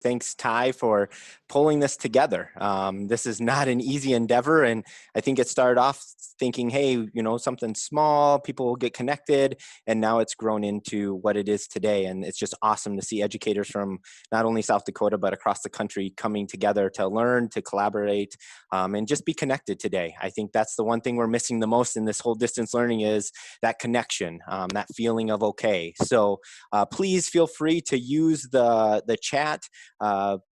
thanks, Ty, for pulling this together. This is not an easy endeavor, and I think it started off thinking, hey, something small, people will get connected, and now it's grown into what it is today. And it's just awesome to see educators from not only South Dakota, but across the country coming together to learn, to collaborate, and just be connected today. I think that's the one thing we're missing the most in this whole distance learning is that connection, that feeling of okay. So please feel free to use the chat.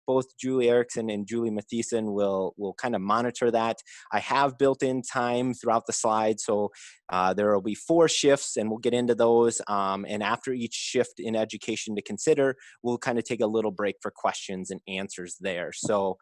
Both Julie Erickson and Julie Mathieson will kind of monitor that. I have built in time throughout the slide, so there will be 4 shifts, and we'll get into those. And after each shift in education to consider, we'll kind of take a little break for questions and answers there. So,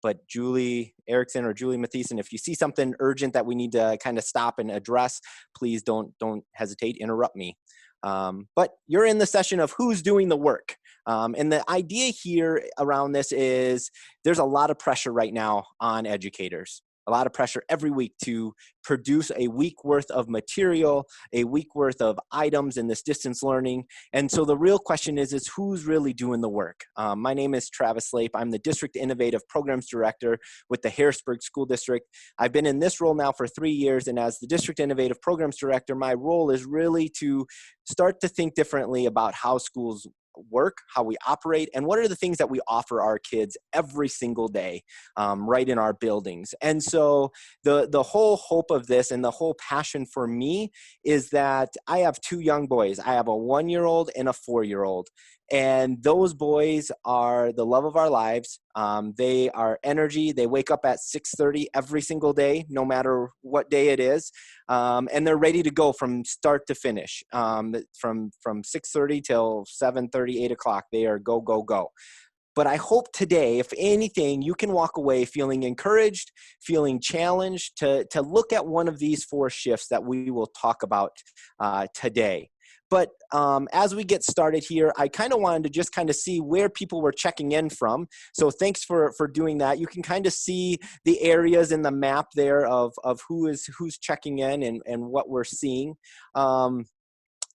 but Julie Erickson or Julie Mathieson, if you see something urgent that we need to kind of stop and address, please don't hesitate, interrupt me. But you're in the session of who's doing the work. And the idea here around this is there's a lot of pressure right now on educators, a lot of pressure every week to produce a week worth of material, a week worth of items in this distance learning. And so the real question is who's really doing the work? My name is Travis Lape. I'm the District Innovative Programs Director with the Harrisburg School District. I've been in this role now for 3 years, and as the District Innovative Programs Director, my role is really to start to think differently about how schools work, how we operate, and what are the things that we offer our kids every single day right in our buildings. And so the whole hope of this and the whole passion for me is that I have 2 young boys. I have a 1-year-old and a 4-year-old. And those boys are the love of our lives. They are energy. They wake up at 6:30 every single day, no matter what day it is. And they're ready to go from start to finish. From 6:30 till 7:30, 8 o'clock, they are go, go, go. But I hope today, if anything, you can walk away feeling encouraged, feeling challenged to look at one of these 4 shifts that we will talk about today. But as we get started here, I kind of wanted to just kind of see where people were checking in from. So thanks for doing that. You can kind of see the areas in the map there of who's checking in and what we're seeing.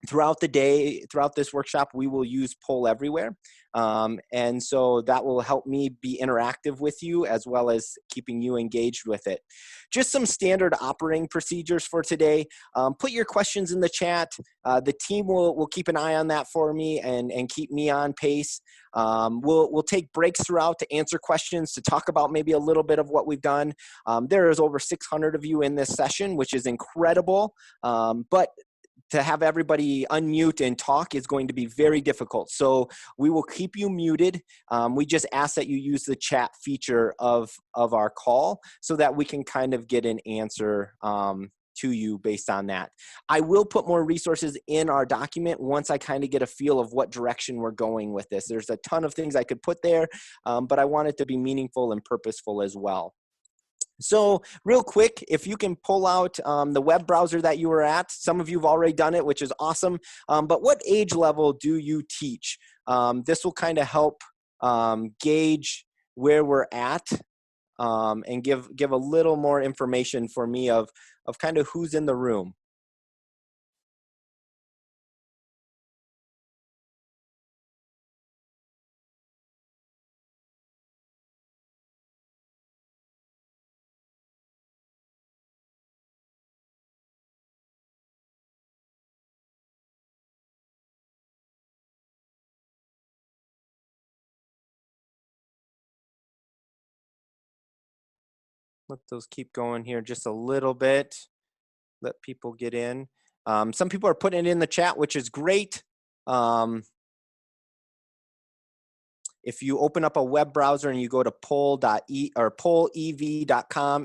Throughout the day, throughout this workshop, we will use Poll Everywhere. And so that will help me be interactive with you as well as keeping you engaged with it. Just some standard operating procedures for today. Put your questions in the chat. The team will keep an eye on that for me and keep me on pace. We'll take breaks throughout to answer questions, to talk about maybe a little bit of what we've done. There is over 600 of you in this session, which is incredible. But to have everybody unmute and talk is going to be very difficult. So we will keep you muted. We just ask that you use the chat feature of our call so that we can kind of get an answer to you based on that. I will put more resources in our document once I kind of get a feel of what direction we're going with this. There's a ton of things I could put there, but I want it to be meaningful and purposeful as well. So real quick, if you can pull out the web browser that you were at, some of you have already done it, which is awesome. But what age level do you teach? This will kind of help gauge where we're at and give a little more information for me of kind of who's in the room. Let those keep going here just a little bit. Let people get in. Some people are putting it in the chat, which is great. If you open up a web browser and you go to pollev.com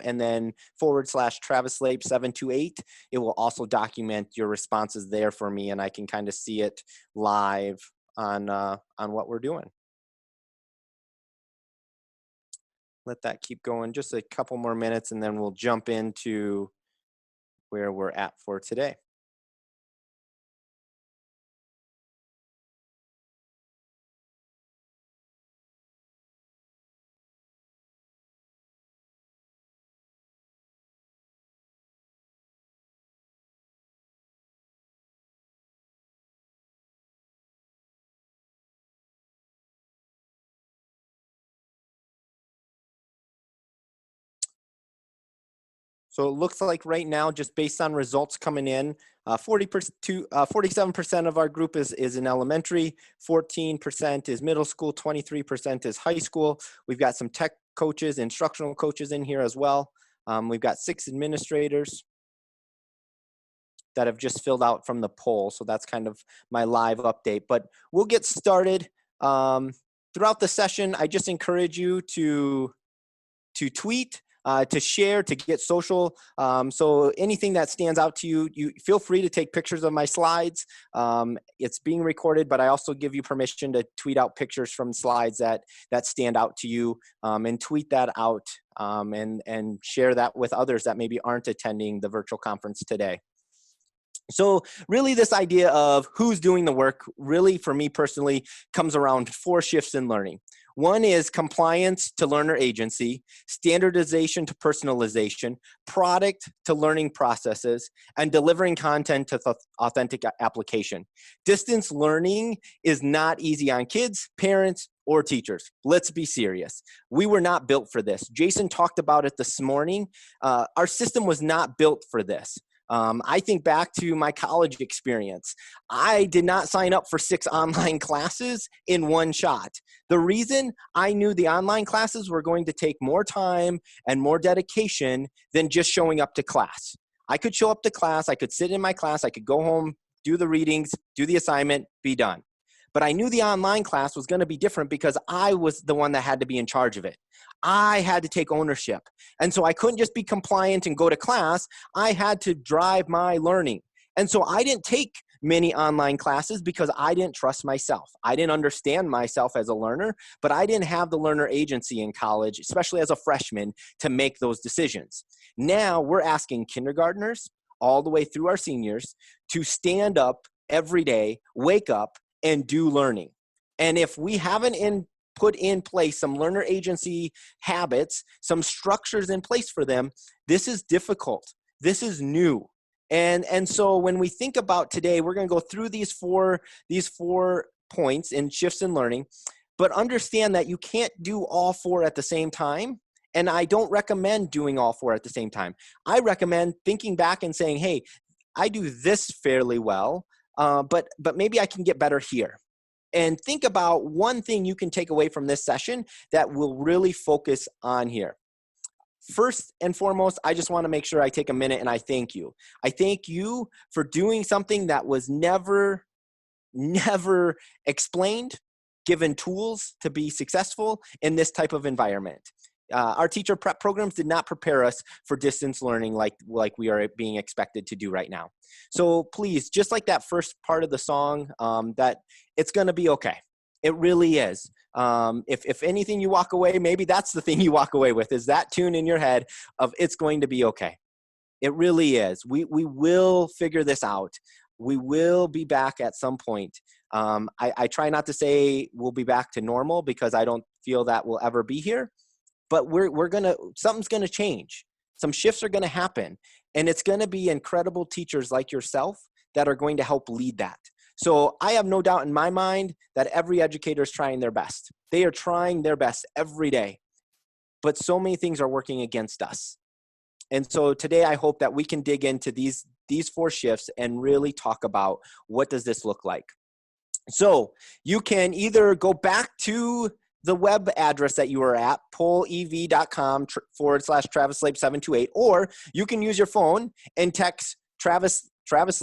and then /TravisLape728, it will also document your responses there for me, and I can kind of see it live on what we're doing. Let that keep going just a couple more minutes, and then we'll jump into where we're at for today. So it looks like right now, just based on results coming in, 47% of our group is in elementary, 14% is middle school, 23% is high school. We've got some tech coaches, instructional coaches in here as well. We've got 6 administrators that have just filled out from the poll. So that's kind of my live update, but we'll get started. Throughout the session, I just encourage you to tweet, to share, to get social. So anything that stands out to you, you feel free to take pictures of my slides. It's being recorded, but I also give you permission to tweet out pictures from slides that stand out to you, and tweet that out, and share that with others that maybe aren't attending the virtual conference today. So really this idea of who's doing the work really for me personally comes around 4 shifts in learning. One is compliance to learner agency, standardization to personalization, product to learning processes, and delivering content to authentic application. Distance learning is not easy on kids, parents, or teachers. Let's be serious. We were not built for this. Jason talked about it this morning. Our system was not built for this. I think back to my college experience. I did not sign up for 6 online classes in one shot. The reason I knew the online classes were going to take more time and more dedication than just showing up to class. I could show up to class, I could sit in my class, I could go home, do the readings, do the assignment, be done. But I knew the online class was going to be different because I was the one that had to be in charge of it. I had to take ownership. And so I couldn't just be compliant and go to class. I had to drive my learning. And so I didn't take many online classes because I didn't trust myself. I didn't understand myself as a learner, but I didn't have the learner agency in college, especially as a freshman, to make those decisions. Now we're asking kindergartners all the way through our seniors to stand up every day, wake up, and do learning. And if we haven't put in place some learner agency habits, some structures in place for them, this is difficult. This is new. And so when we think about today, we're going to go through these four points in shifts in learning, but understand that you can't do all 4 at the same time. And I don't recommend doing all 4 at the same time. I recommend thinking back and saying, hey, I do this fairly well, but maybe I can get better here. And think about one thing you can take away from this session that will really focus on here. First and foremost, I just want to make sure I take a minute and I thank you. I thank you for doing something that was never explained, given tools to be successful in this type of environment. Our teacher prep programs did not prepare us for distance learning like we are being expected to do right now. So please, just like that first part of the song, that it's going to be okay. It really is. If anything you walk away, maybe that's the thing you walk away with, is that tune in your head of it's going to be okay. It really is. We will figure this out. We will be back at some point. I try not to say we'll be back to normal because I don't feel that we'll ever be here. But something's gonna change. Some shifts are gonna happen, and it's gonna be incredible teachers like yourself that are going to help lead that. So I have no doubt in my mind that every educator is trying their best. They are trying their best every day, but so many things are working against us. And so today I hope that we can dig into these 4 shifts and really talk about what does this look like. So you can either go back to the web address that you were at, pollev.com/Travis Lape 728, or you can use your phone and text Travis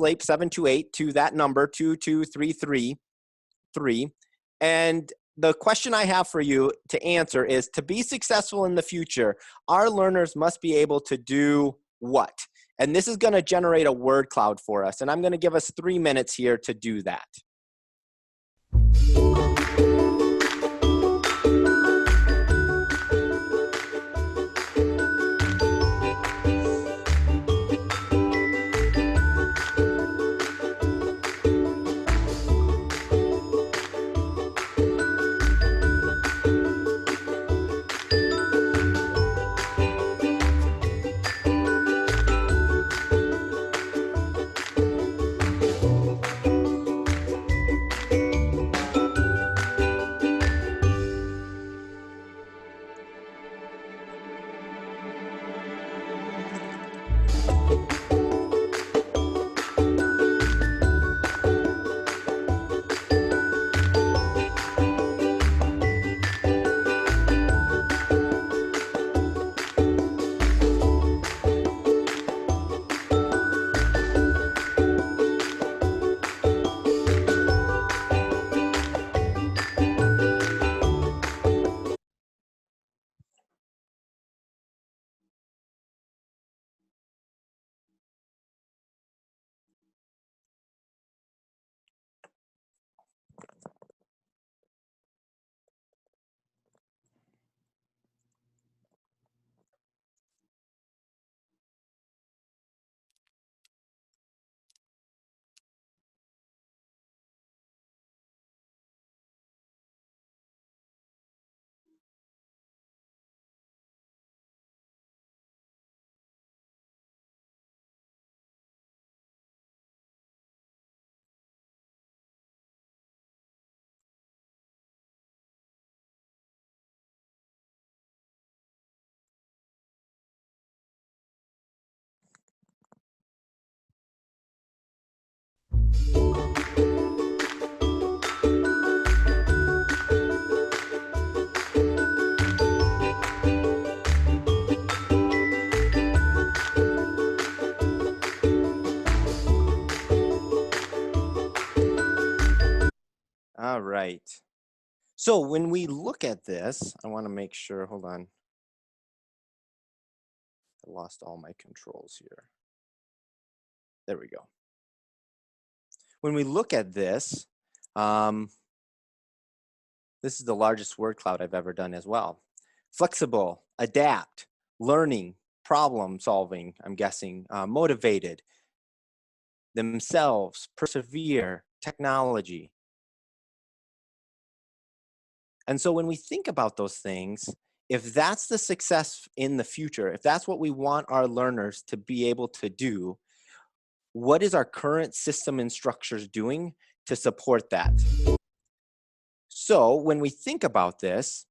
Lape 728 to that number 22333. And the question I have for you to answer is, to be successful in the future, our learners must be able to do what? And this is going to generate a word cloud for us. And I'm going to give us 3 minutes here to do that. All right. So when we look at this, I want to make sure, hold on. I lost all my controls here. There we go. When we look at this, this is the largest word cloud I've ever done as well. Flexible, adapt, learning, problem solving, I'm guessing, motivated, themselves, persevere, technology. And so when we think about those things, if that's the success in the future, if that's what we want our learners to be able to do, what is our current system and structures doing to support that? So when we think about this,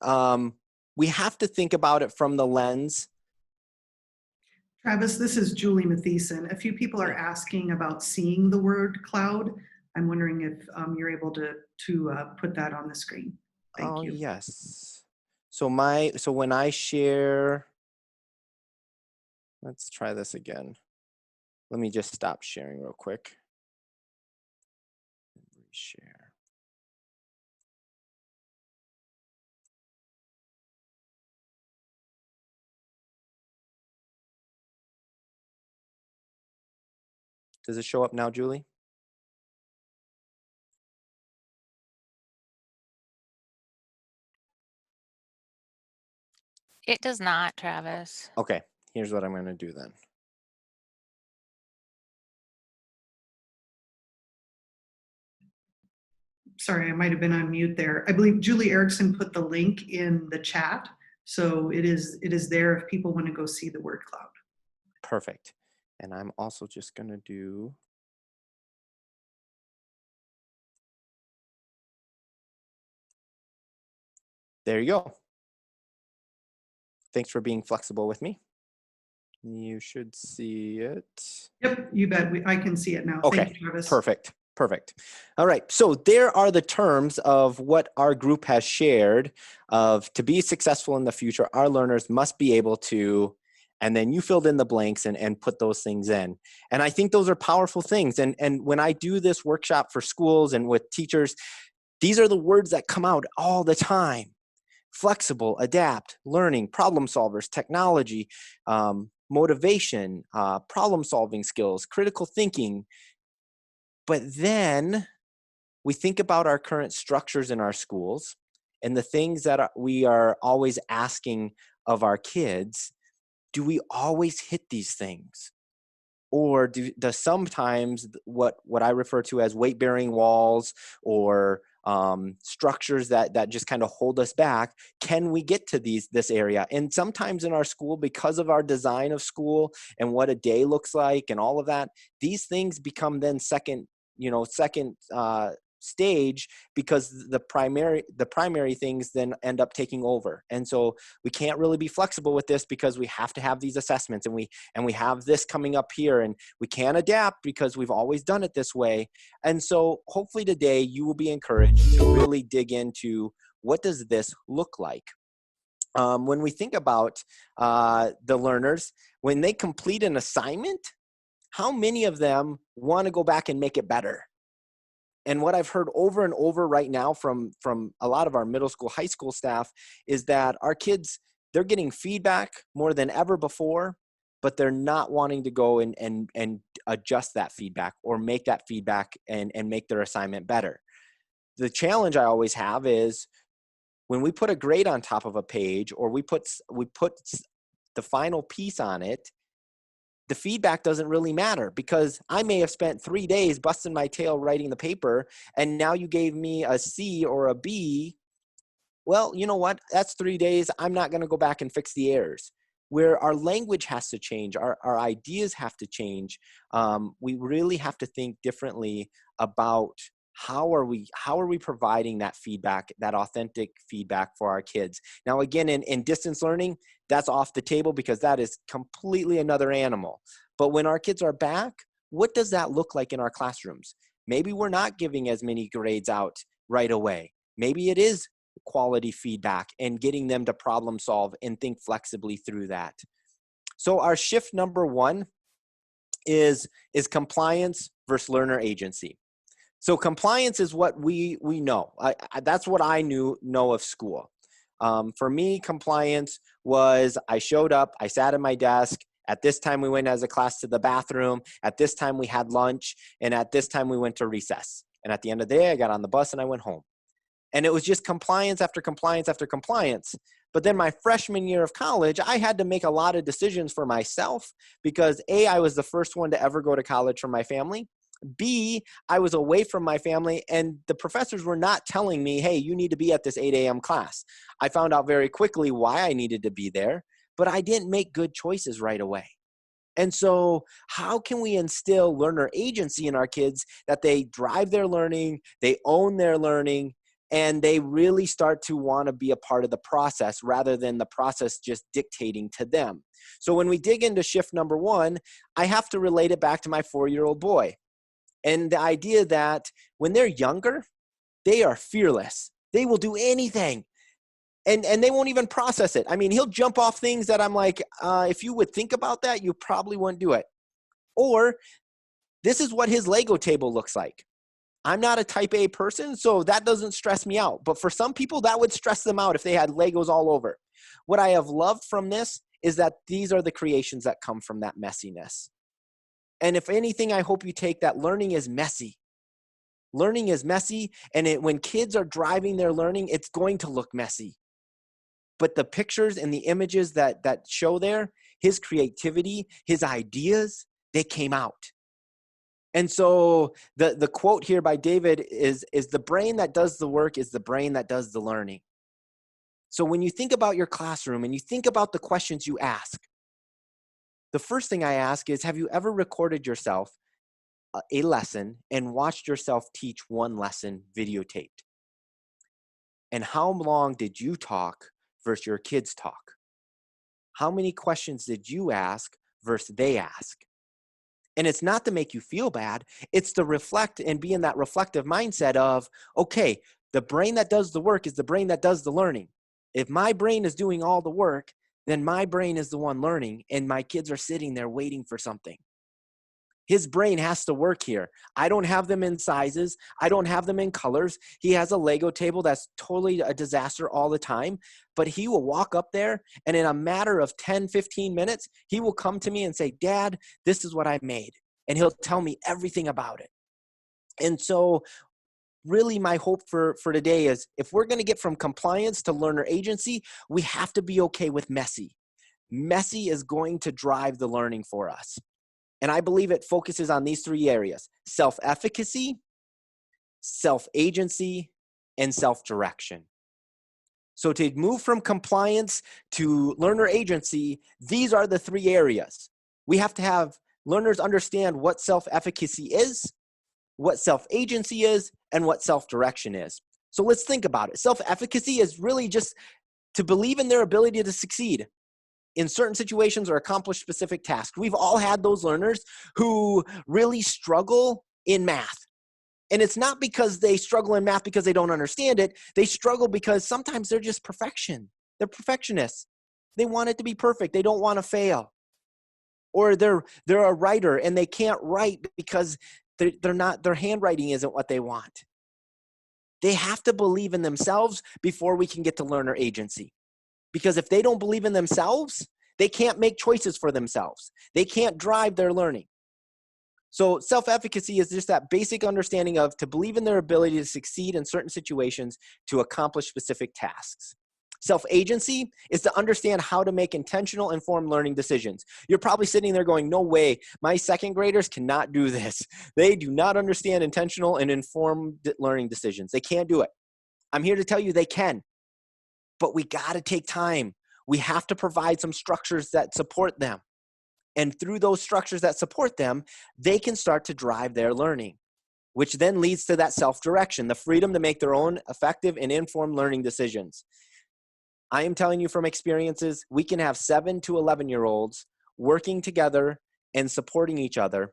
we have to think about it from the lens. Travis, this is Julie Mathieson. A few people are asking about seeing the word cloud. I'm wondering if you're able to put that on the screen. Thank you. Yes. So when I share, let's try this again. Let me just stop sharing real quick. Reshare. Does it show up now, Julie? It does not, Travis. Okay, here's what I'm going to do then. Sorry, I might have been on mute there. I believe Julie Erickson put the link in the chat. So it is there if people want to go see the word cloud. Perfect. And I'm also just going to do, there you go. Thanks for being flexible with me. You should see it. Yep, you bet. I can see it now. Okay, thank you, Travis. Perfect. All right, so there are the terms of what our group has shared of to be successful in the future, our learners must be able to, and then you filled in the blanks and put those things in. And I think those are powerful things. And when I do this workshop for schools and with teachers, these are the words that come out all the time. Flexible, adapt, learning, problem solvers, technology, motivation, problem solving skills, critical thinking. But then we think about our current structures in our schools and the things that we are always asking of our kids. Do we always hit these things? Or does sometimes what I refer to as weight-bearing walls or structures that just kind of hold us back, can we get to this area? And sometimes in our school, because of our design of school and what a day looks like and all of that, these things become then second stage because the primary things then end up taking over. And so we can't really be flexible with this because we have to have these assessments and we have this coming up here and we can't adapt because we've always done it this way. And so hopefully today you will be encouraged to really dig into what does this look like. When we think about the learners, when they complete an assignment, how many of them want to go back and make it better? And what I've heard over and over right now from a lot of our middle school, high school staff is that our kids, they're getting feedback more than ever before, but they're not wanting to go and adjust that feedback or make that feedback and make their assignment better. The challenge I always have is when we put a grade on top of a page or we put the final piece on it, the feedback doesn't really matter because I may have spent 3 days busting my tail writing the paper and now you gave me a C or a B. Well, you know what? That's 3 days. I'm not going to go back and fix the errors. Where our language has to change, our ideas have to change. We really have to think differently about how are we providing that feedback, that authentic feedback for our kids. Now, again, in distance learning, that's off the table because that is completely another animal. But when our kids are back, what does that look like in our classrooms? Maybe we're not giving as many grades out right away. Maybe it is quality feedback and getting them to problem solve and think flexibly through that. So our shift number one is compliance versus learner agency. So compliance is what we know. That's what I know of school. For me, compliance was I showed up, I sat at my desk. At this time, we went as a class to the bathroom. At this time, we had lunch. And at this time, we went to recess. And at the end of the day, I got on the bus and I went home. And it was just compliance after compliance after compliance. But then my freshman year of college, I had to make a lot of decisions for myself because A, I was the first one to ever go to college from my family. B, I was away from my family and the professors were not telling me, hey, you need to be at this 8 a.m. class. I found out very quickly why I needed to be there, but I didn't make good choices right away. And so how can we instill learner agency in our kids that they drive their learning, they own their learning, and they really start to want to be a part of the process rather than the process just dictating to them? So when we dig into shift number one, I have to relate it back to my 4-year-old boy. And the idea that when they're younger, they are fearless. They will do anything. And they won't even process it. I mean, he'll jump off things that I'm like, if you would think about that, you probably wouldn't do it. Or this is what his Lego table looks like. I'm not a type A person, so that doesn't stress me out. But for some people, that would stress them out if they had Legos all over. What I have loved from this is that these are the creations that come from that messiness. And if anything, I hope you take that learning is messy. Learning is messy, and when kids are driving their learning, it's going to look messy. But the pictures and the images that show there, his creativity, his ideas, they came out. And so the quote here by David is the brain that does the work is the brain that does the learning. So when you think about your classroom and you think about the questions you ask, the first thing I ask is, have you ever recorded yourself a lesson and watched yourself teach one lesson videotaped? And how long did you talk versus your kids talk? How many questions did you ask versus they ask? And it's not to make you feel bad. It's to reflect and be in that reflective mindset of, okay, the brain that does the work is the brain that does the learning. If my brain is doing all the work, then my brain is the one learning and my kids are sitting there waiting for something. His brain has to work here. I don't have them in sizes. I don't have them in colors. He has a Lego table that's totally a disaster all the time, but he will walk up there and in a matter of 10, 15 minutes, he will come to me and say, Dad, this is what I made. And he'll tell me everything about it. And so really my hope for today is if we're going to get from compliance to learner agency, we have to be okay with messy. Messy is going to drive the learning for us. And I believe it focuses on these 3 areas: self-efficacy, self-agency, and self-direction. So to move from compliance to learner agency, these are the 3 areas. We have to have learners understand what self-efficacy is, what self-agency is, and what self-direction is. So let's think about it. Self-efficacy is really just to believe in their ability to succeed in certain situations or accomplish specific tasks. We've all had those learners who really struggle in math. And it's not because they struggle in math because they don't understand it. They struggle because sometimes they're just They're perfectionists. They want it to be perfect. They don't want to fail. Or they're a writer and they can't write because their handwriting isn't what they want. They have to believe in themselves before we can get to learner agency. Because if they don't believe in themselves, they can't make choices for themselves. They can't drive their learning. So self-efficacy is just that basic understanding of to believe in their ability to succeed in certain situations to accomplish specific tasks. Self-agency is to understand how to make intentional, informed learning decisions. You're probably sitting there going, no way, my 2nd graders cannot do this. They do not understand intentional and informed learning decisions. They can't do it. I'm here to tell you they can. But we got to take time. We have to provide some structures that support them. And through those structures that support them, they can start to drive their learning, which then leads to that self-direction, the freedom to make their own effective and informed learning decisions. I am telling you from experiences, we can have 7 to 11-year-olds working together and supporting each other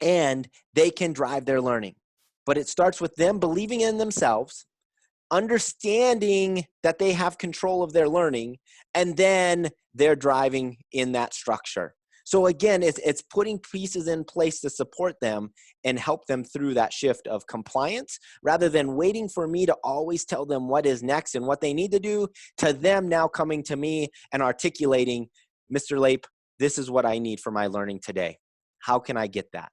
and they can drive their learning. But it starts with them believing in themselves, understanding that they have control of their learning, and then they're driving in that structure. So again, it's putting pieces in place to support them and help them through that shift of compliance, rather than waiting for me to always tell them what is next and what they need to do, to them now coming to me and articulating, Mr. Lape, this is what I need for my learning today. How can I get that?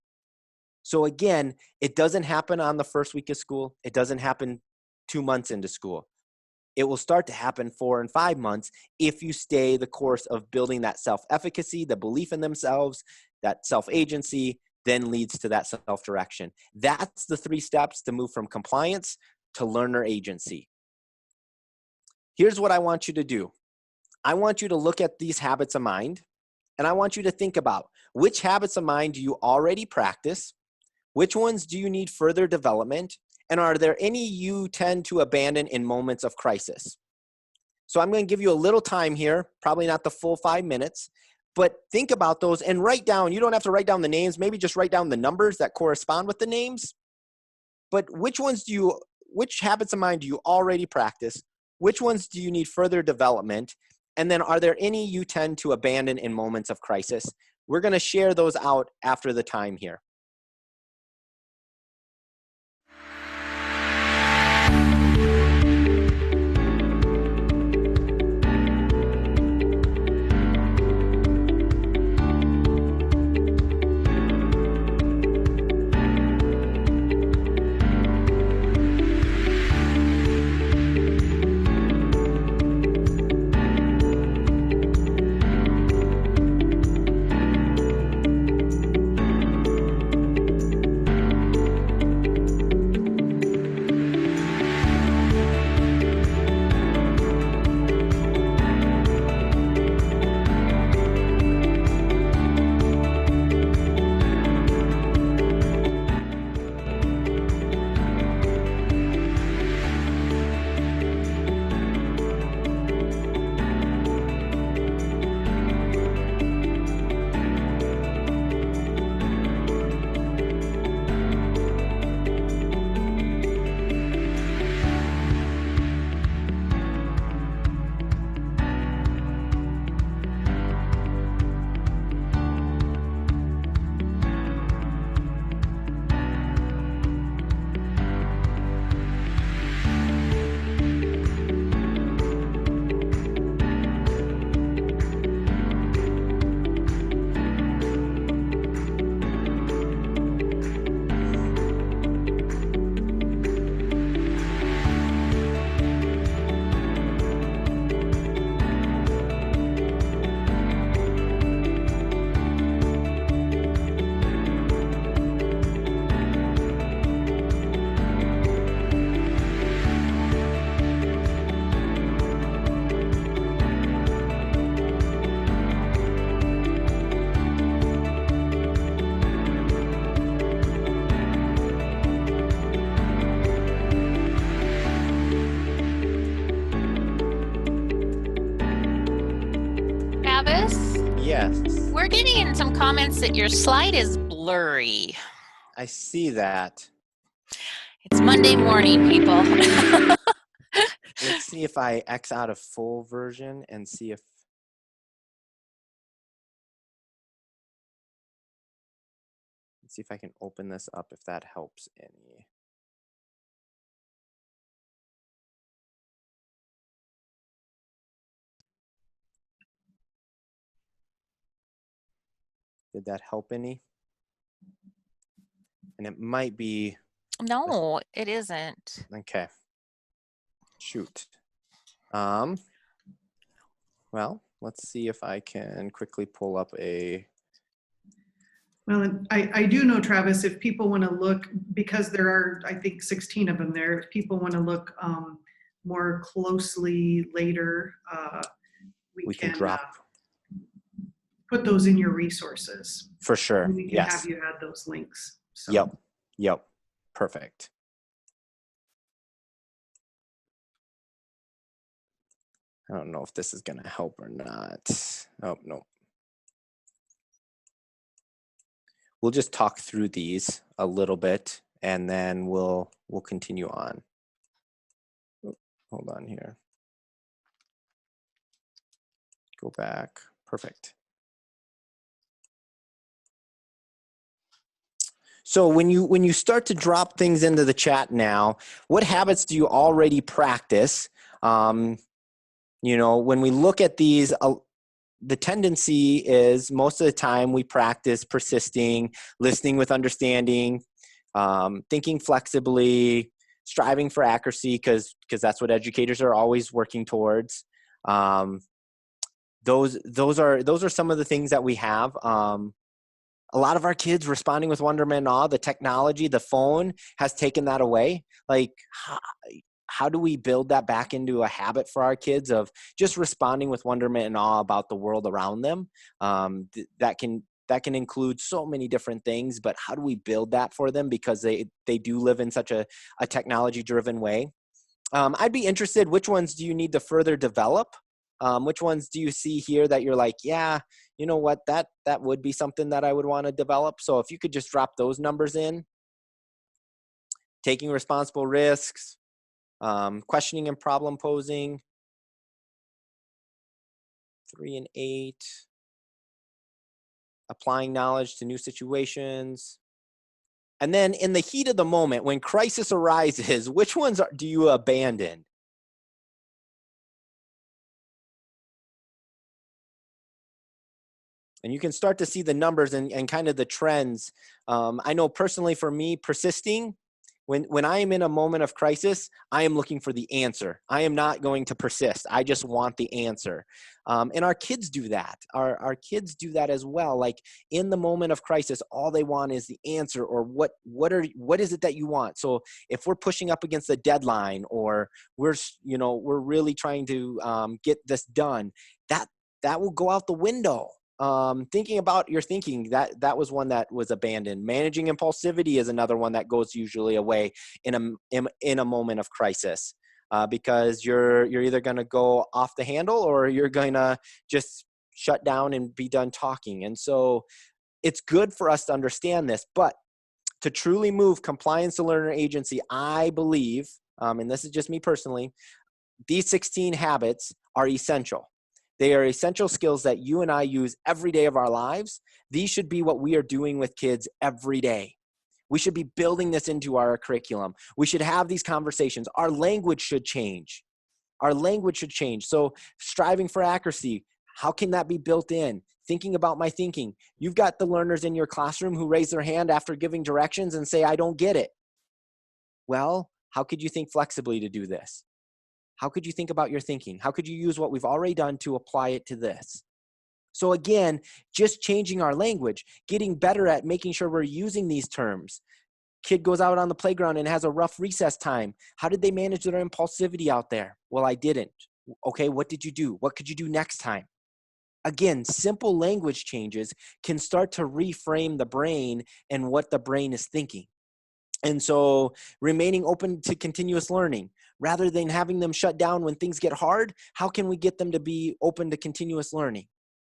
So again, it doesn't happen on the first week of school. It doesn't happen 2 months into school. It will start to happen 4 and 5 months if you stay the course of building that self-efficacy, the belief in themselves, that self-agency, then leads to that self-direction. That's the 3 steps to move from compliance to learner agency. Here's what I want you to do. I want you to look at these habits of mind, and I want you to think about which habits of mind do you already practice, which ones do you need further development, and are there any you tend to abandon in moments of crisis? So I'm going to give you a little time here, probably not the full 5 minutes, but think about those and write down. You don't have to write down the names, maybe just write down the numbers that correspond with the names. But which habits of mind do you already practice? Which ones do you need further development? And then are there any you tend to abandon in moments of crisis? We're going to share those out after the time here. Travis, Yes, we're getting in some comments that your slide is blurry. I see that. It's Monday morning, people. Let's see if I X out a full version and see if I can open this up if that helps any. Did that help any? And it might be. No, it isn't. Okay. Shoot. Well, let's see if I can quickly pull up a. Well, I do know, Travis, if people want to look, because there are, I think, 16 of them there, if people want to look more closely later, we can can drop. Put those in your resources. For sure. And we can Yes. have you add those links. So. Yep. Perfect. I don't know if this is going to help or not. Oh, no. we'll just talk through these a little bit, and then we'll continue on. Hold on here. Go back. Perfect. So when you start to drop things into the chat now, what habits do you already practice? When we look at these, the tendency is most of the time we practice persisting, listening with understanding, thinking flexibly, striving for accuracy, because that's what educators are always working towards. Those are some of the things that we have. A lot of our kids responding with wonderment and awe. The technology, the phone has taken that away. Like, how do we build that back into a habit for our kids of just responding with wonderment and awe about the world around them? That can include so many different things, but how do we build that for them, because they do live in such a technology driven way? I'd be interested, which ones do you need to further develop? Which ones do you see here that you're like, yeah, you know what, that would be something that I would want to develop? So if you could just drop those numbers in. Taking responsible risks, questioning and problem posing, 3 and 8, applying knowledge to new situations. And then in the heat of the moment, when crisis arises, which ones do you abandon? And you can start to see the numbers and kind of the trends. I know personally for me, persisting, when I am in a moment of crisis, I am looking for the answer. I am not going to persist. I just want the answer. And our kids do that. Our kids do that as well. Like in the moment of crisis, all they want is the answer, or what is it that you want? So if we're pushing up against a deadline, or we're really trying to get this done, that will go out the window. Thinking about your thinking, that was one that was abandoned. Managing impulsivity is another one that goes usually away in a moment of crisis, because you're either going to go off the handle, or you're going to just shut down and be done talking. And so it's good for us to understand this, but to truly move compliance to learner agency, I believe, and this is just me personally, these 16 habits are essential. They are essential skills that you and I use every day of our lives. These should be what we are doing with kids every day. We should be building this into our curriculum. We should have these conversations. Our language should change. Our language should change. So striving for accuracy, how can that be built in? Thinking about my thinking. You've got the learners in your classroom who raise their hand after giving directions and say, I don't get it. Well, how could you think flexibly to do this? How could you think about your thinking? How could you use what we've already done to apply it to this? So again, just changing our language, getting better at making sure we're using these terms. Kid goes out on the playground and has a rough recess time. How did they manage their impulsivity out there? Well, I didn't. Okay, what did you do? What could you do next time? Again, simple language changes can start to reframe the brain and what the brain is thinking. And so remaining open to continuous learning, rather than having them shut down when things get hard, how can we get them to be open to continuous learning?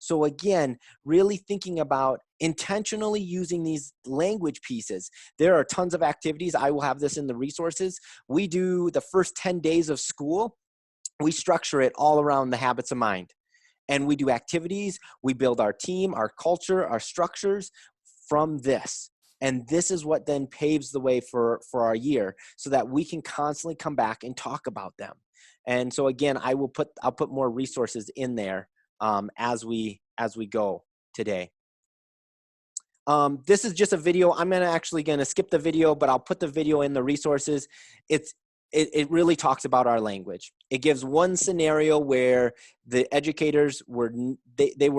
So again, really thinking about intentionally using these language pieces. There are tons of activities. I will have this in the resources. We do the first 10 days of school. We structure it all around the habits of mind. And we do activities. We build our team, our culture, our structures from this. And this is what then paves the way for our year, so that we can constantly come back and talk about them. And so again, I'll put more resources in there as we go today. This is just a video. I'm actually going to skip the video, but I'll put the video in the resources. It really talks about our language. It gives one scenario where the educators were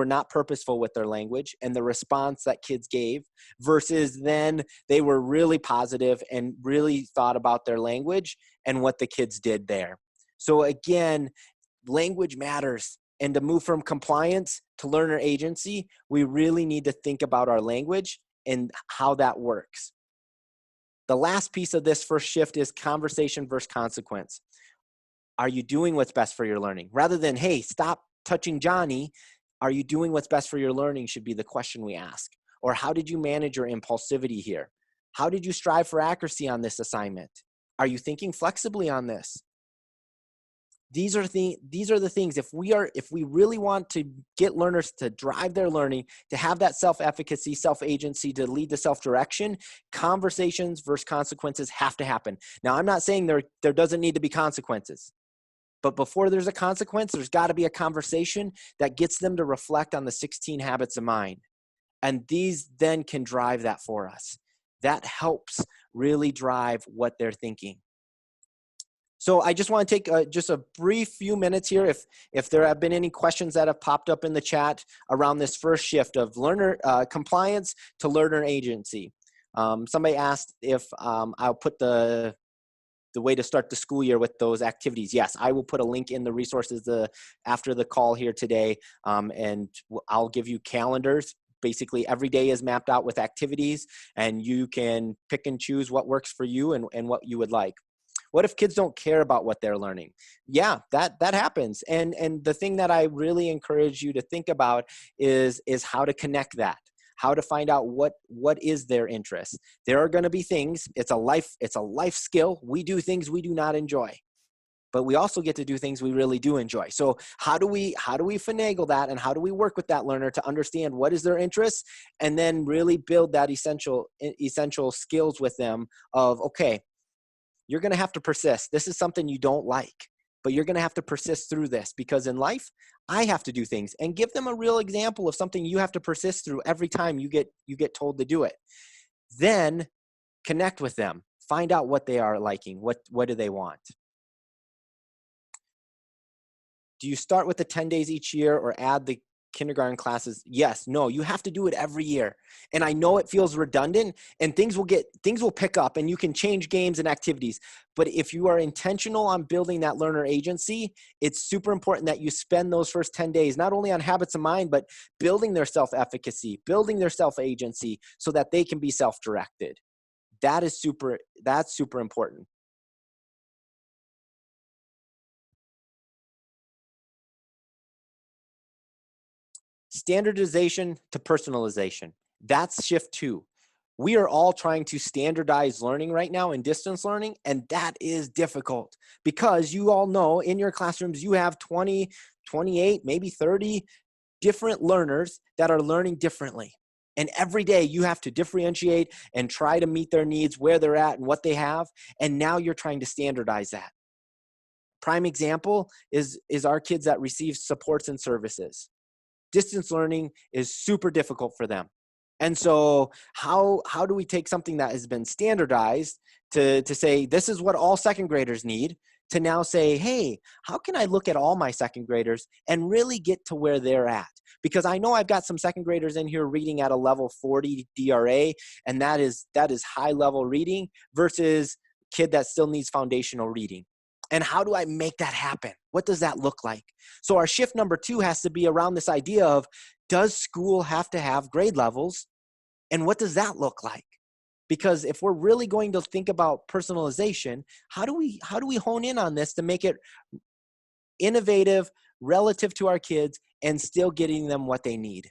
not purposeful with their language and the response that kids gave, versus then they were really positive and really thought about their language and what the kids did there. So again, language matters. And to move from compliance to learner agency, we really need to think about our language and how that works. The last piece of this first shift is conversation versus consequence. Are you doing what's best for your learning? Rather than, hey, stop touching Johnny, are you doing what's best for your learning should be the question we ask. Or how did you manage your impulsivity here? How did you strive for accuracy on this assignment? Are you thinking flexibly on this? These are the things, if we really want to get learners to drive their learning, to have that self-efficacy, self-agency, to lead to self-direction, conversations versus consequences have to happen. Now, I'm not saying there doesn't need to be consequences, but before there's a consequence, there's got to be a conversation that gets them to reflect on the 16 habits of mind. And these then can drive that for us. That helps really drive what they're thinking. So I just want to take just a brief few minutes here. If there have been any questions that have popped up in the chat around this first shift of learner compliance to learner agency. Somebody asked if I'll put the way to start the school year with those activities. Yes, I will put a link in the resources after the call here today, and I'll give you calendars. Basically, every day is mapped out with activities, and you can pick and choose what works for you and what you would like. What if kids don't care about what they're learning? Yeah, that happens. And the thing that I really encourage you to think about is how to connect that, how to find out what is their interest. There are going to be things, it's a life skill. We do things we do not enjoy, but we also get to do things we really do enjoy. So how do we finagle that, and how do we work with that learner to understand what is their interest, and then really build that essential skills with them of, okay, you're going to have to persist. This is something you don't like, but you're going to have to persist through this, because in life, I have to do things, and give them a real example of something you have to persist through every time you get told to do it. Then connect with them, find out what they are liking. What do they want? Do you start with the 10 days each year or add the kindergarten classes? Yes, no, you have to do it every year. And I know it feels redundant, and things will pick up, and you can change games and activities. But if you are intentional on building that learner agency, it's super important that you spend those first 10 days, not only on habits of mind, but building their self-efficacy, building their self-agency so that they can be self-directed. That's super important. Standardization to personalization. That's shift 2. We are all trying to standardize learning right now in distance learning, and that is difficult because you all know in your classrooms you have 20, 28, maybe 30 different learners that are learning differently. And every day you have to differentiate and try to meet their needs, where they're at and what they have, and now you're trying to standardize that. Prime example is our kids that receive supports and services. Distance learning is super difficult for them. And so how do we take something that has been standardized to say, this is what all second graders need, to now say, hey, how can I look at all my second graders and really get to where they're at? Because I know I've got some second graders in here reading at a level 40 DRA, and that is high level reading versus kid that still needs foundational reading. And how do I make that happen? What does that look like? So our shift number 2 has to be around this idea of, does school have to have grade levels? And what does that look like? Because if we're really going to think about personalization, how do we hone in on this to make it innovative relative to our kids and still getting them what they need?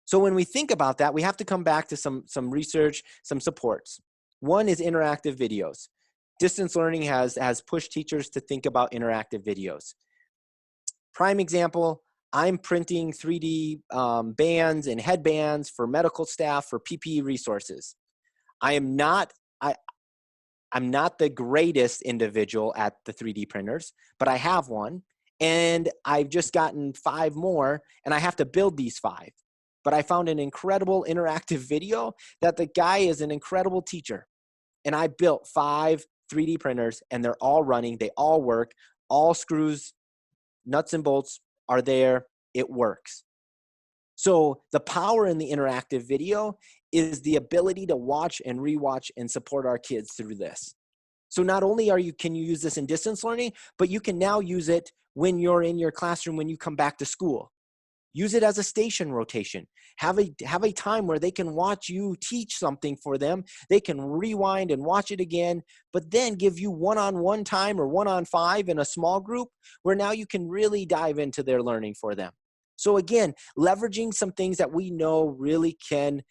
So when we think about that, we have to come back to some research, some supports. One is interactive videos. Distance learning has pushed teachers to think about interactive videos. Prime example, I'm printing 3D bands and headbands for medical staff for PPE resources. I'm not the greatest individual at the 3D printers, but I have one, and I've just gotten 5 more, and I have to build these 5. But I found an incredible interactive video that the guy is an incredible teacher. And I built 5 3D printers, and they're all running. They all work. All screws, nuts and bolts are there. It works. So the power in the interactive video is the ability to watch and rewatch and support our kids through this. So not only can you use this in distance learning, but you can now use it when you're in your classroom, when you come back to school. Use it as a station rotation. Have a time where they can watch you teach something for them. They can rewind and watch it again, but then give you one-on-one time or 1-on-5 in a small group where now you can really dive into their learning for them. So again, leveraging some things that we know really can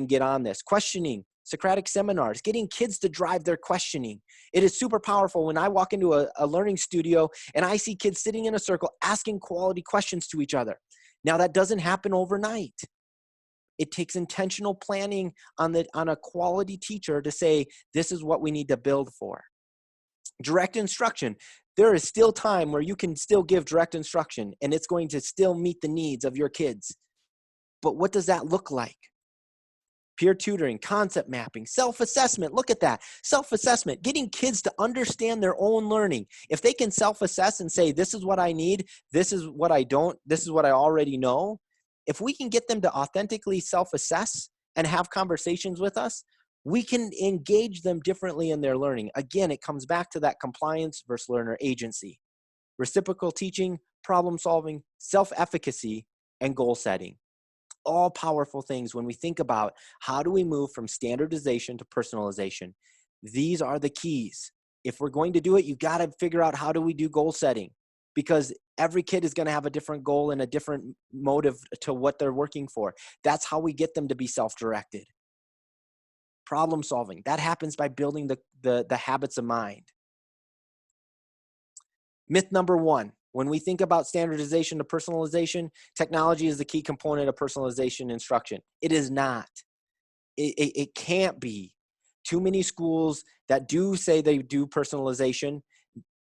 get on this. Questioning, Socratic seminars, getting kids to drive their questioning. It is super powerful when I walk into a learning studio and I see kids sitting in a circle asking quality questions to each other. Now that doesn't happen overnight. It takes intentional planning on a quality teacher to say, this is what we need to build for. Direct instruction. There is still time where you can still give direct instruction and it's going to still meet the needs of your kids. But what does that look like? Peer tutoring, concept mapping, self-assessment. Look at that. Self-assessment, getting kids to understand their own learning. If they can self-assess and say, this is what I need, this is what I don't, this is what I already know. If we can get them to authentically self-assess and have conversations with us, we can engage them differently in their learning. Again, it comes back to that compliance versus learner agency. Reciprocal teaching, problem solving, self-efficacy, and goal setting. All powerful things when we think about how do we move from standardization to personalization. These are the keys. If we're going to do it, you got to figure out how do we do goal setting, because every kid is going to have a different goal and a different motive to what they're working for. That's how we get them to be self-directed. Problem solving, that happens by building the habits of mind. Myth number one, when we think about standardization to personalization, technology is the key component of personalization instruction. It is not. It can't be. Too many schools that do say they do personalization,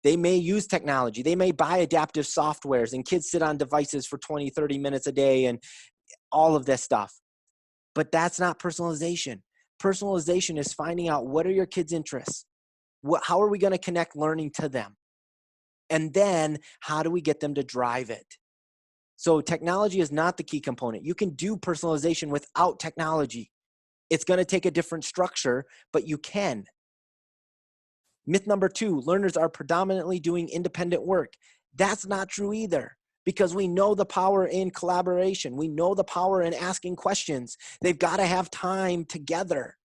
they may use technology. They may buy adaptive softwares and kids sit on devices for 20, 30 minutes a day and all of this stuff. But that's not personalization. Personalization is finding out what are your kids' interests? How are we going to connect learning to them? And then how do we get them to drive it? So technology is not the key component. You can do personalization without technology. It's going to take a different structure, but you can. Myth number two, learners are predominantly doing independent work. That's not true either, because we know the power in collaboration. We know the power in asking questions. They've got to have time together.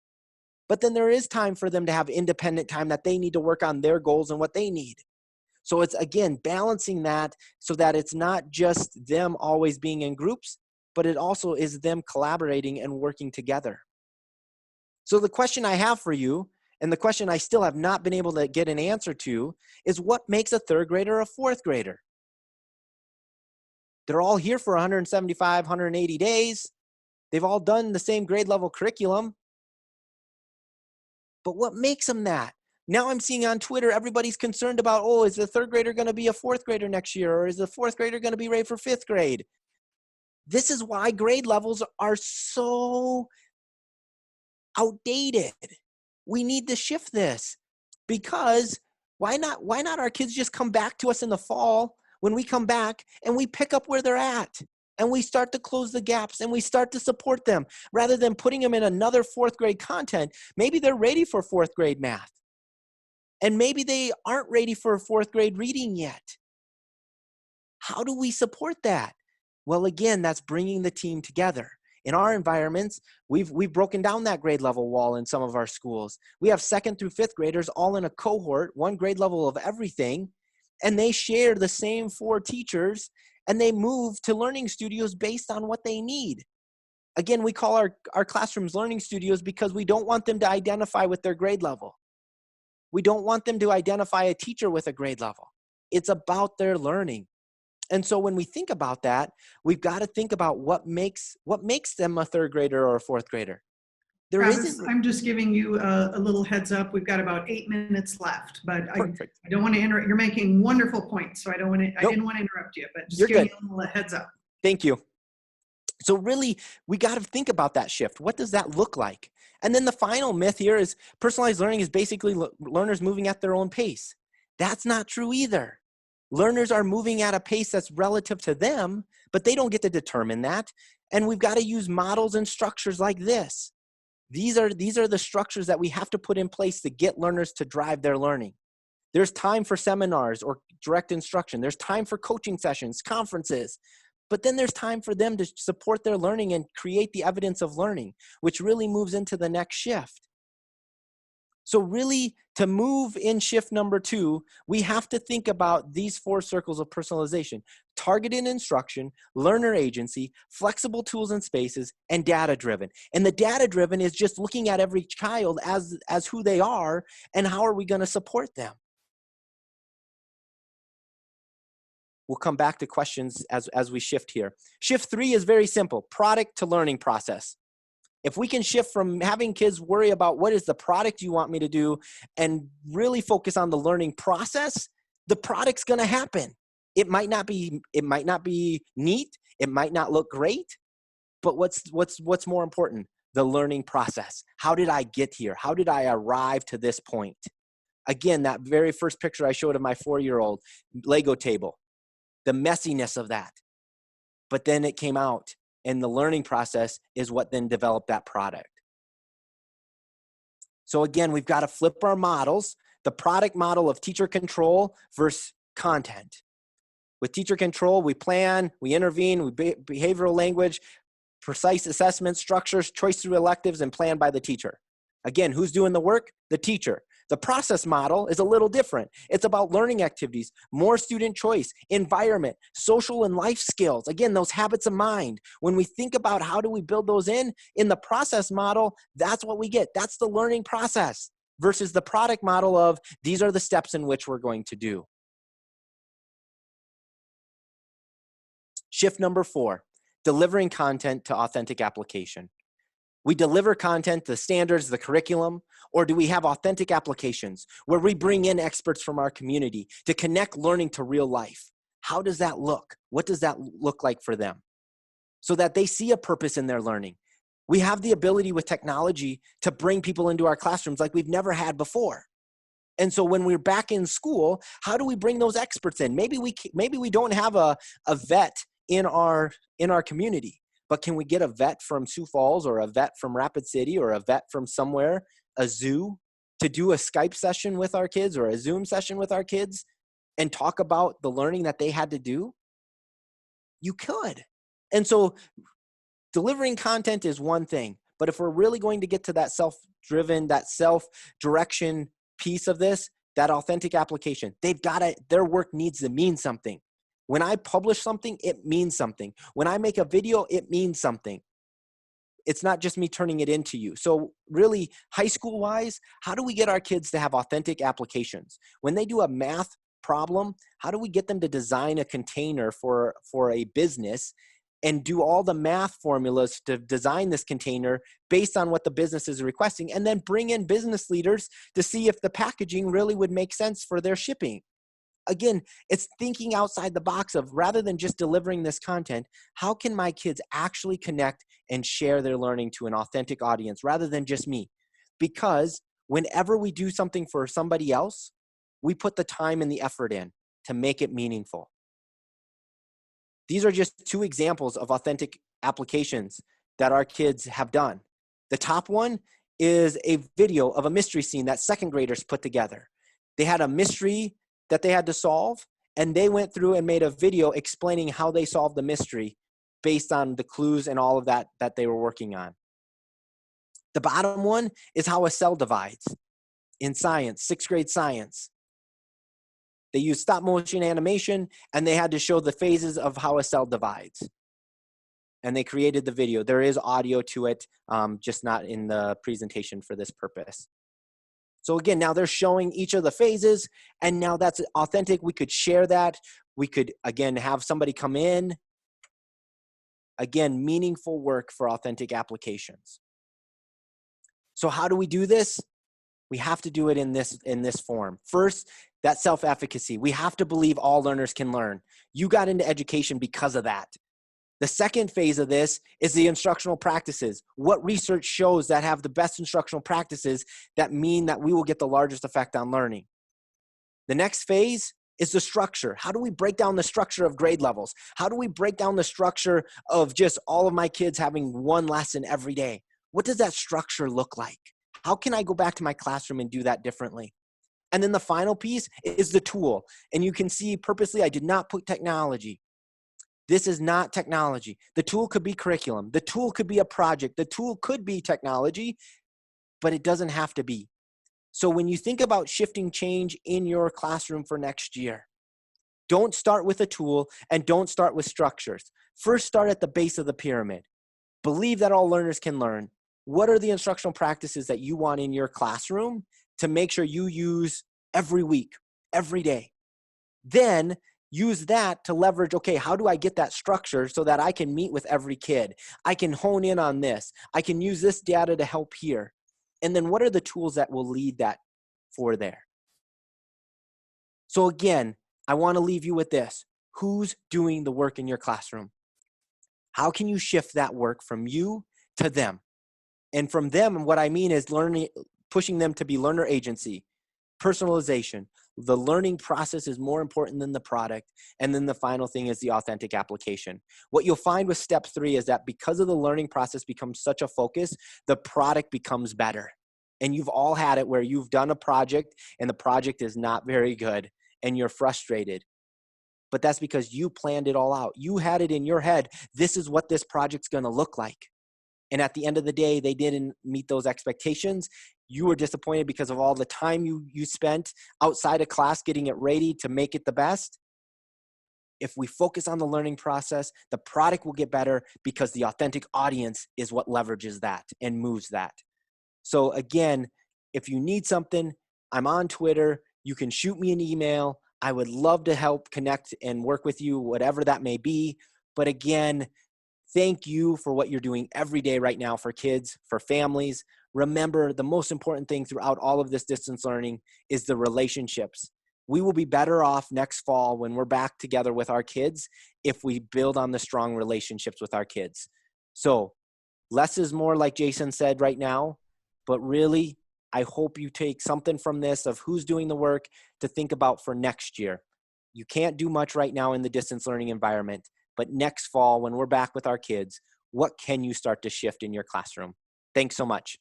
But then there is time for them to have independent time that they need to work on their goals and what they need. So it's, again, balancing that so that it's not just them always being in groups, but it also is them collaborating and working together. So the question I have for you, and the question I still have not been able to get an answer to, is what makes a third grader a fourth grader? They're all here for 175, 180 days. They've all done the same grade level curriculum. But what makes them that? Now I'm seeing on Twitter, everybody's concerned about, oh, is the third grader going to be a fourth grader next year? Or is the fourth grader going to be ready for fifth grade? This is why grade levels are so outdated. We need to shift this, because why not our kids just come back to us in the fall when we come back and we pick up where they're at and we start to close the gaps and we start to support them rather than putting them in another fourth grade content. Maybe they're ready for fourth grade math and maybe they aren't ready for fourth grade reading yet. How do we support that? Well, again, that's bringing the team together. In our environments, we've broken down that grade level wall in some of our schools. We have second through fifth graders all in a cohort, one grade level of everything, and they share the same 4 teachers, and they move to learning studios based on what they need. Again, we call our classrooms learning studios because we don't want them to identify with their grade level. We don't want them to identify a teacher with a grade level. It's about their learning. And so when we think about that, we've got to think about what makes them a third grader or a fourth grader. Travis, I'm just giving you a little heads up. We've got about 8 minutes left, but I don't want to interrupt. You're making wonderful points, so I didn't want to interrupt you, but just giving you a little heads up. Thank you. So really, we got to think about that shift. What does that look like? And then the final myth here is personalized learning is basically learners moving at their own pace. That's not true either. Learners are moving at a pace that's relative to them, but they don't get to determine that. And we've got to use models and structures like this. These are the structures that we have to put in place to get learners to drive their learning. There's time for seminars or direct instruction. There's time for coaching sessions, conferences. But then there's time for them to support their learning and create the evidence of learning, which really moves into the next shift. So really, to move in shift number 2, we have to think about these 4 circles of personalization: targeted instruction, learner agency, flexible tools and spaces, and data-driven. And the data-driven is just looking at every child as who they are, and how are we going to support them? We'll come back to questions as we shift here. Shift 3 is very simple: product to learning process. If we can shift from having kids worry about what is the product you want me to do and really focus on the learning process, the product's going to happen. It might not be neat, it might not look great, but what's more important? The learning process. How did I get here? How did I arrive to this point? Again, that very first picture I showed of my 4-year-old Lego table, the messiness of that. But then it came out. And the learning process is what then developed that product. So again, we've got to flip our models: the product model of teacher control versus content. With teacher control, we plan, we intervene, we behavioral language, precise assessment structures, choice through electives, and plan by the teacher. Again, who's doing the work? The teacher. The process model is a little different. It's about learning activities, more student choice, environment, social and life skills. Again, those habits of mind. When we think about how do we build those in the process model, that's what we get. That's the learning process versus the product model of these are the steps in which we're going to do. Shift number 4, delivering content to authentic application. We deliver content, the standards, the curriculum, or do we have authentic applications where we bring in experts from our community to connect learning to real life? How does that look? What does that look like for them? So that they see a purpose in their learning. We have the ability with technology to bring people into our classrooms like we've never had before. And so when we're back in school, how do we bring those experts in? Maybe we don't have a vet in our community. But can we get a vet from Sioux Falls or a vet from Rapid City or a vet from somewhere, a zoo, to do a Skype session with our kids or a Zoom session with our kids and talk about the learning that they had to do? You could. And so delivering content is one thing, but if we're really going to get to that self-driven, that self-direction piece of this, that authentic application, their work needs to mean something. When I publish something, it means something. When I make a video, it means something. It's not just me turning it into you. So really, high school-wise, how do we get our kids to have authentic applications? When they do a math problem, how do we get them to design a container for a business and do all the math formulas to design this container based on what the business is requesting, and then bring in business leaders to see if the packaging really would make sense for their shipping? Again, it's thinking outside the box of, rather than just delivering this content, how can my kids actually connect and share their learning to an authentic audience rather than just me? Because whenever we do something for somebody else, we put the time and the effort in to make it meaningful. These are just 2 examples of authentic applications that our kids have done. The top one is a video of a mystery scene that 2nd graders put together. They had a mystery that they had to solve, and they went through and made a video explaining how they solved the mystery based on the clues and all of that they were working on. The bottom one is how a cell divides in science, 6th grade science. They used stop motion animation, and they had to show the phases of how a cell divides. And they created the video. There is audio to it, just not in the presentation for this purpose. So again, now they're showing each of the phases, and now that's authentic. We could share that. We could, again, have somebody come in. Again, meaningful work for authentic applications. So how do we do this? We have to do it in this form. First, that self-efficacy. We have to believe all learners can learn. You got into education because of that. The second phase of this is the instructional practices. What research shows that have the best instructional practices that mean that we will get the largest effect on learning? The next phase is the structure. How do we break down the structure of grade levels? How do we break down the structure of just all of my kids having one lesson every day? What does that structure look like? How can I go back to my classroom and do that differently? And then the final piece is the tool. And you can see purposely I did not put technology. This is not technology. The tool could be curriculum. The tool could be a project. The tool could be technology, but it doesn't have to be. So when you think about shifting change in your classroom for next year, don't start with a tool and don't start with structures. First, start at the base of the pyramid. Believe that all learners can learn. What are the instructional practices that you want in your classroom to make sure you use every week, every day? Then use that to leverage, okay, how do I get that structure so that I can meet with every kid? I can hone in on this. I can use this data to help here. And then what are the tools that will lead that for there? So again, I want to leave you with this. Who's doing the work in your classroom? How can you shift that work from you to them? And from them, what I mean is pushing them to be learner agency, personalization. The learning process is more important than the product. And then the final thing is the authentic application. What you'll find with step 3 is that because of the learning process becomes such a focus, the product becomes better. And you've all had it where you've done a project and the project is not very good and you're frustrated. But that's because you planned it all out. You had it in your head. This is what this project's going to look like. And at the end of the day, they didn't meet those expectations. You were disappointed because of all the time you spent outside of class getting it ready to make it the best. If we focus on the learning process, the product will get better because the authentic audience is what leverages that and moves that. So again, if you need something, I'm on Twitter. You can shoot me an email. I would love to help connect and work with you, whatever that may be. But again, thank you for what you're doing every day right now for kids, for families. Remember, the most important thing throughout all of this distance learning is the relationships. We will be better off next fall when we're back together with our kids if we build on the strong relationships with our kids. So less is more, like Jason said right now, but really, I hope you take something from this of who's doing the work to think about for next year. You can't do much right now in the distance learning environment, but next fall when we're back with our kids, what can you start to shift in your classroom? Thanks so much.